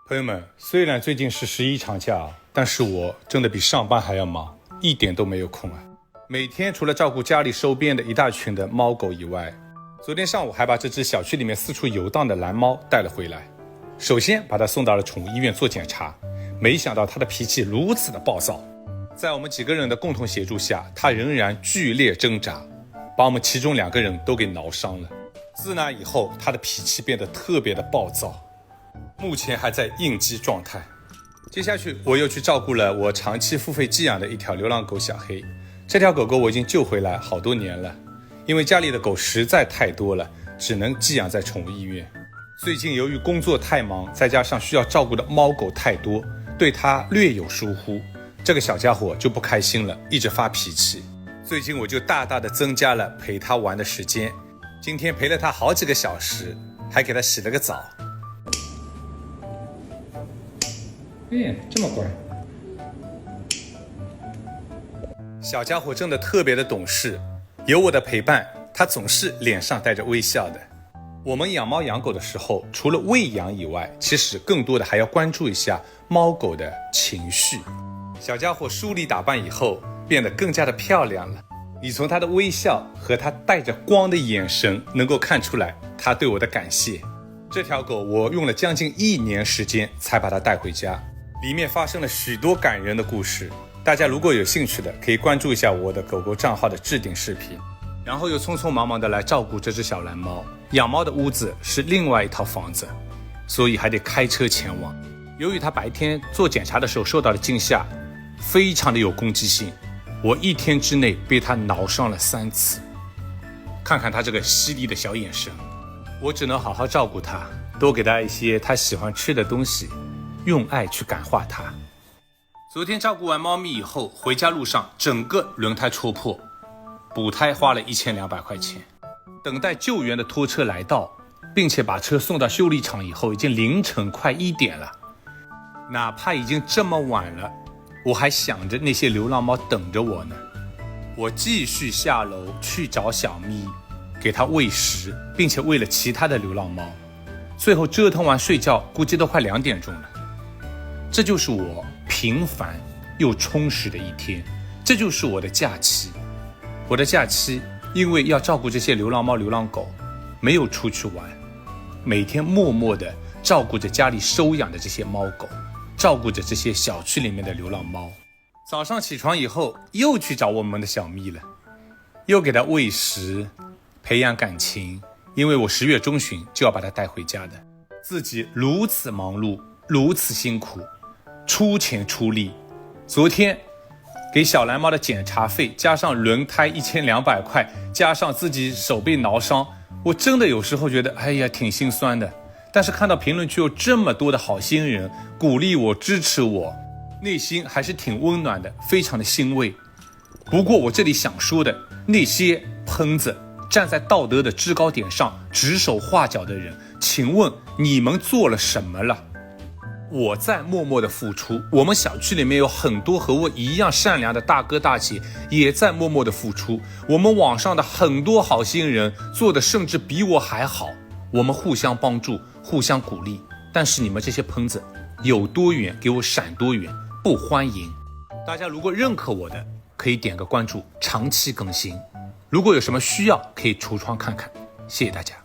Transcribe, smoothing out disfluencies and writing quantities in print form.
朋友们，虽然最近是11长假，但是我真的比上班还要忙，一点都没有空啊。每天除了照顾家里收编的一大群的猫狗以外，昨天上午还把这只小区里面四处游荡的蓝猫带了回来。首先把它送到了宠物医院做检查，没想到它的脾气如此的暴躁，在我们几个人的共同协助下，它仍然剧烈挣扎，把我们其中2个人都给挠伤了。自那以后，它的脾气变得特别的暴躁，目前还在应激状态。接下去我又去照顾了我长期付费寄养的一条流浪狗小黑。这条狗狗我已经救回来好多年了，因为家里的狗实在太多了，只能寄养在宠物医院。最近由于工作太忙，再加上需要照顾的猫狗太多，对它略有疏忽，这个小家伙就不开心了，一直发脾气。最近我就大大的增加了陪它玩的时间，今天陪了它好几个小时，还给它洗了个澡。这么乖，小家伙真的特别的懂事，有我的陪伴，他总是脸上带着微笑的。我们养猫养狗的时候，除了喂养以外，其实更多的还要关注一下猫狗的情绪。小家伙梳理打扮以后，变得更加的漂亮了。你从他的微笑和他带着光的眼神，能够看出来他对我的感谢。这条狗我用了将近1年时间才把它带回家，里面发生了许多感人的故事。大家如果有兴趣的，可以关注一下我的狗狗账号的置顶视频。然后又匆匆忙忙的来照顾这只小蓝猫。养猫的屋子是另外一套房子，所以还得开车前往。由于它白天做检查的时候受到了惊吓，非常的有攻击性，我1天之内被它挠伤了3次。看看它这个犀利的小眼神，我只能好好照顾它，多给它一些它喜欢吃的东西，用爱去感化它。昨天照顾完猫咪以后，回家路上整个轮胎戳破，补胎花了1200块钱。等待救援的拖车来到，并且把车送到修理厂以后，已经凌晨快1点了。哪怕已经这么晚了，我还想着那些流浪猫等着我呢。我继续下楼去找小咪，给它喂食，并且喂了其他的流浪猫。最后折腾完睡觉，估计都快2点钟了。这就是我平凡又充实的一天，这就是我的假期。我的假期因为要照顾这些流浪猫流浪狗，没有出去玩，每天默默地照顾着家里收养的这些猫狗，照顾着这些小区里面的流浪猫。早上起床以后又去找我们的小咪了，又给它喂食，培养感情，因为我10月中旬就要把它带回家的。自己如此忙碌，如此辛苦，出钱出力。昨天给小蓝猫的检查费，加上轮胎1200块，加上自己手被挠伤，我真的有时候觉得挺心酸的。但是看到评论区有这么多的好心人鼓励我支持我，内心还是挺温暖的，非常的欣慰。不过我这里想说的，那些喷子站在道德的制高点上指手画脚的人，请问你们做了什么了？我在默默的付出，我们小区里面有很多和我一样善良的大哥大姐也在默默的付出，我们网上的很多好心人做的甚至比我还好，我们互相帮助，互相鼓励。但是你们这些喷子有多远给我闪多远，不欢迎。大家如果认可我的，可以点个关注，长期更新。如果有什么需要，可以橱窗看看。谢谢大家。